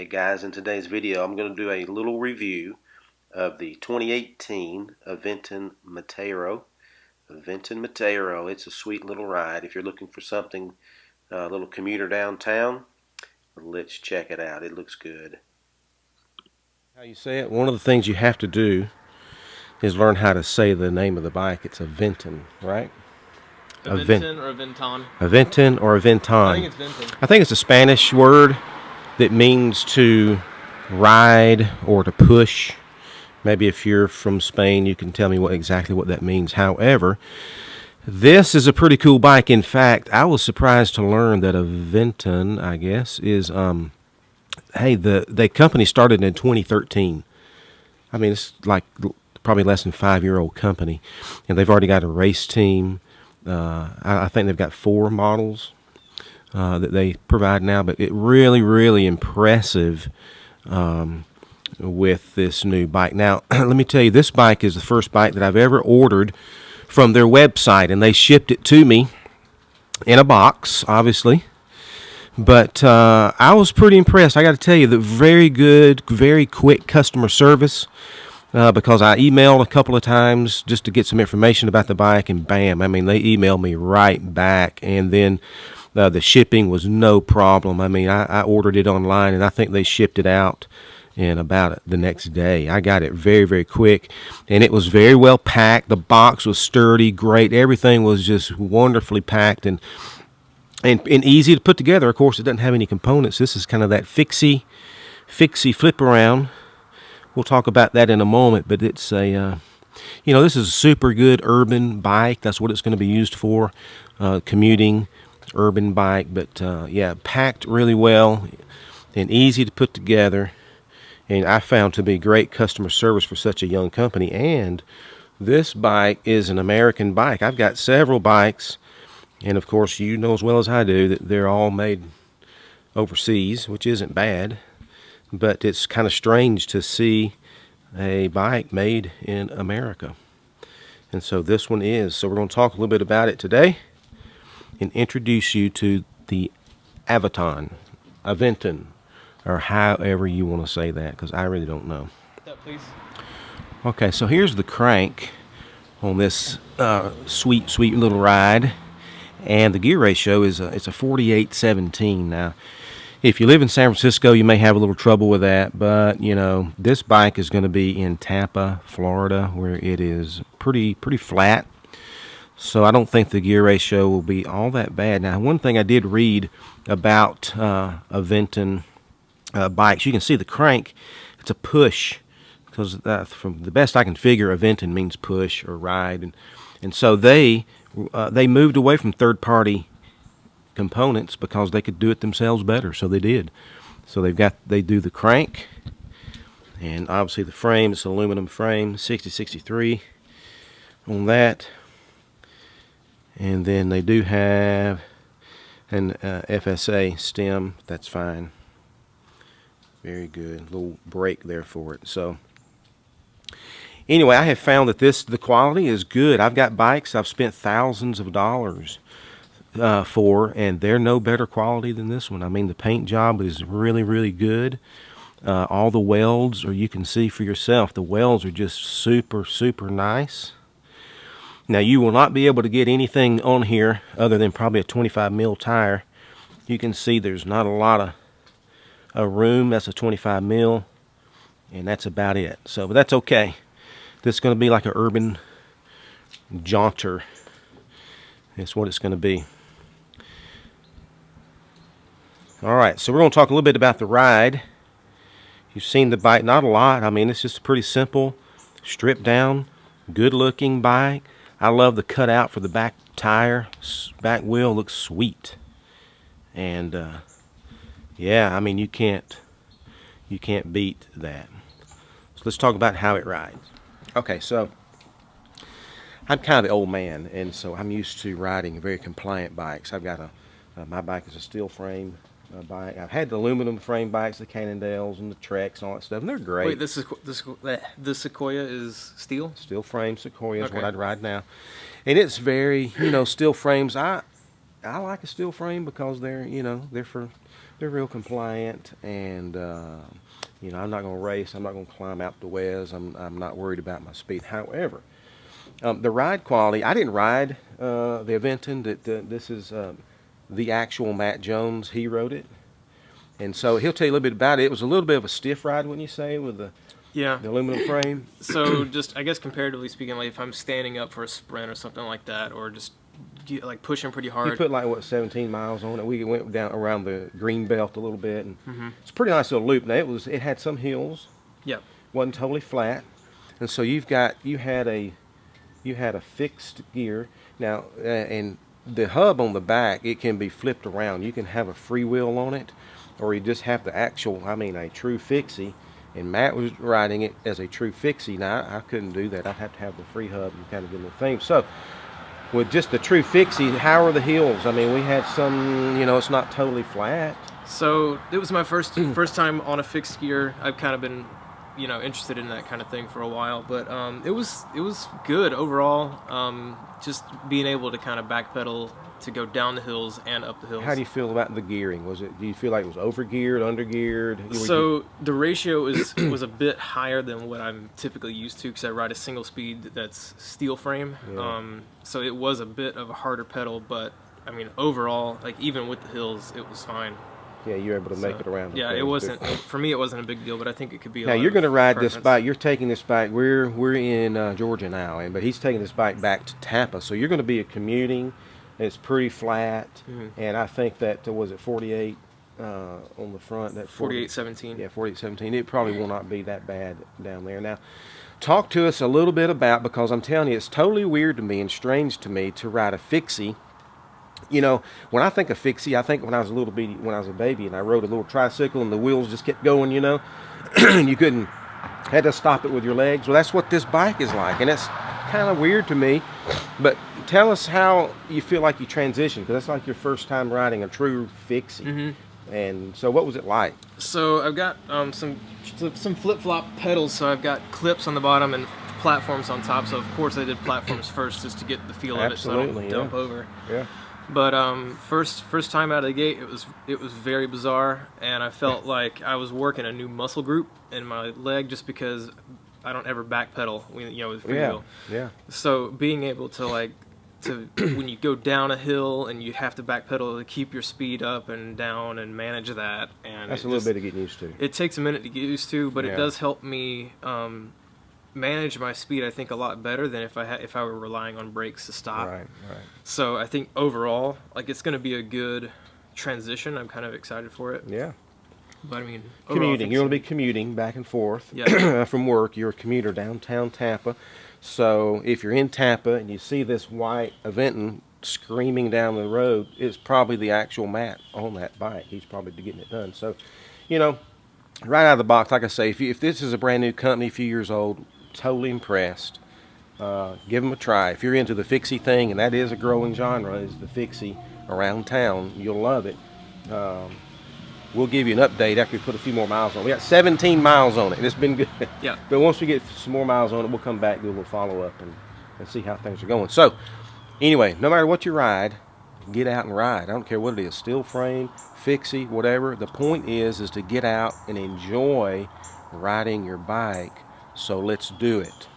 Hey guys, in today's video I'm going to do a little review of the 2018 Aventon Mataro. Aventon Mataro, it's a sweet little ride. If you're looking for something, a little commuter downtown, let's check it out. It looks good. How you say it? One of the things you have to do is learn how to say the name of the bike. It's Aventon, right? Aventon or Aventon? Aventon or Aventon. I think it's Aventon. I think it's a Spanish word that means to ride or to push. Maybe if you're from Spain, you can tell me exactly what that means. However, this is a pretty cool bike. In fact, I was surprised to learn that Aventon, I guess, is hey, the company started in 2013. I mean, it's like probably less than 5-year-old company, and they've already got a race team. I think they've got 4 models that they provide now, but it really impressive with this new bike. Now, let me tell you, this bike is the first bike that I've ever ordered from their website, and they shipped it to me in a box, obviously. But I was pretty impressed. I got to tell you, the very good, very quick customer service. Because I emailed a couple of times just to get some information about the bike, and bam, I mean, they emailed me right back, and then the shipping was no problem. I mean, I ordered it online, and I think they shipped it out in about the next day. I got it very quick, and it was very well packed. The box was sturdy, great. Everything was just wonderfully packed and easy to put together. Of course, it doesn't have any components. This is kind of that fixie flip around. We'll talk about that in a moment, but it's a, this is a super good urban bike. That's what it's going to be used for, commuting, urban bike. But yeah, packed really well and easy to put together. And I found to be great customer service for such a young company. And this bike is an American bike. I've got several bikes, and of course, you know as well as I do that they're all made overseas, which isn't bad. But it's kind of strange to see a bike made in America. And so this one is. So we're going to talk a little bit about it today and introduce you to the Aventon, or however you want to say that, because I really don't know. Yeah, please. Okay, so here's the crank on this sweet little ride. And the gear ratio is it's a 48-17 now. If you live in San Francisco, you may have a little trouble with that, but this bike is going to be in Tampa, Florida, where it is pretty flat. So I don't think the gear ratio will be all that bad. Now, one thing I did read about Aventon bikes, you can see the crank. It's a push, because from the best I can figure, Aventon means push or ride, and so they moved away from third-party components because they could do it themselves better, so they did. So they do the crank, and obviously the frame, it's an aluminum frame, 60-63 on that, and then they do have an FSA stem. That's fine, very good, little brake there for it. So anyway, I have found that the quality is good. I've got bikes I've spent thousands of dollars for, and they're no better quality than this one. I mean, the paint job is really good. All the welds, or you can see for yourself, the welds are just super nice. Now, you will not be able to get anything on here other than probably a 25 mil tire. You can see there's not a lot of room. That's a 25 mil, and that's about it. So, but that's okay. This is going to be like an urban jaunter. That's what it's going to be. Alright, so we're going to talk a little bit about the ride. You've seen the bike, not a lot. I mean, it's just a pretty simple, stripped down, good looking bike. I love the cutout for the back tire. Back wheel looks sweet. And yeah, I mean, you can't beat that. So let's talk about how it rides. Okay, so I'm kind of the old man, and so I'm used to riding very compliant bikes. I've got my bike is a steel frame bike. I've had the aluminum frame bikes, the Cannondales and the Treks and all that stuff, and they're great. Wait, this Sequoia is steel? Steel frame Sequoia is what I'd ride now. And it's very, steel frames. I like a steel frame because they're for they're real compliant, and you know, I'm not going to race. I'm not going to climb out the wes. I'm not worried about my speed. However, the ride quality, I didn't ride the Aventon. This is the actual Matt Jones. He rode it, and so he'll tell you a little bit about it. It was a little bit of a stiff ride, wouldn't you say, with Yeah. the aluminum frame? So just I guess comparatively speaking, like if I'm standing up for a sprint or something like that, or just like pushing pretty He hard. put like what 17 miles on it. We went down around the green belt a little bit, and Mm-hmm. it's a pretty nice little loop. Now it had some hills, Yep. wasn't totally flat, and so you had a fixed gear now, and the hub on the back, it can be flipped around. You can have a freewheel on it, or you just have the actual, a true fixie. And Matt was riding it as a true fixie. Now I couldn't do that. I'd have to have the free hub and kind of get a little thing. So with just the true fixie, how are the hills? I mean, we had some, it's not totally flat. So it was my first time on a fixed gear. I've kind of been, interested in that kind of thing for a while, but it was good overall. Just being able to kind of backpedal to go down the hills and up the hills. How do you feel about the gearing? Do you feel like it was overgeared, undergeared? So the ratio was a bit higher than what I'm typically used to because I ride a single speed that's steel frame. Yeah. So it was a bit of a harder pedal, but I mean overall, like even with the hills, it was fine. Yeah, you're able to make it around. Yeah, it wasn't for me. It wasn't a big deal, but I think it could be. Now you're going to ride this bike. You're taking this bike. We're in Georgia now, but he's taking this bike back to Tampa. So you're going to be commuting. It's pretty flat, and I think that was it 48 on the front. That 4817. Yeah, 4817. It probably will not be that bad down there. Now, talk to us a little bit about, because I'm telling you, it's totally weird to me and strange to me to ride a fixie. When I think of fixie, I think when I was a baby, and I rode a little tricycle and the wheels just kept going, and you had to stop it with your legs. Well, that's what this bike is like, and it's kind of weird to me. But tell us how you feel like you transitioned, because that's like your first time riding a true fixie. Mm-hmm. And so what was it like? So I've got some flip-flop pedals, so I've got clips on the bottom and platforms on top. So of course I did platforms first just to get the feel of it, so I don't dump over. Yeah. But first time out of the gate, it was very bizarre, and I felt like I was working a new muscle group in my leg just because I don't ever backpedal, with freewheel. Yeah. So being able to when you go down a hill and you have to backpedal to keep your speed up and down and manage that, and That's a little bit of getting used to. It takes a minute to get used to, but Yeah. it does help me manage my speed, I think, a lot better than if I were relying on brakes to stop. Right. So I think overall, it's going to be a good transition. I'm kind of excited for it. Yeah. But I mean, Commuting. You're going to be commuting back and forth from work. You're a commuter downtown Tampa. So if you're in Tampa and you see this white Aventon screaming down the road, it's probably the actual Matt on that bike. He's probably getting it done. So, right out of the box, like I say, if this is a brand new company, a few years old, totally impressed. Give them a try. If you're into the fixie thing, and that is a growing genre, is the fixie around town, you'll love it. We'll give you an update after we put a few more miles on it. We got 17 miles on it, and it's been good. Yeah. But once we get some more miles on it, we'll come back, do a little follow-up, and see how things are going. So, anyway, no matter what you ride, get out and ride. I don't care what it is, steel frame, fixie, whatever. The point is to get out and enjoy riding your bike. So let's do it.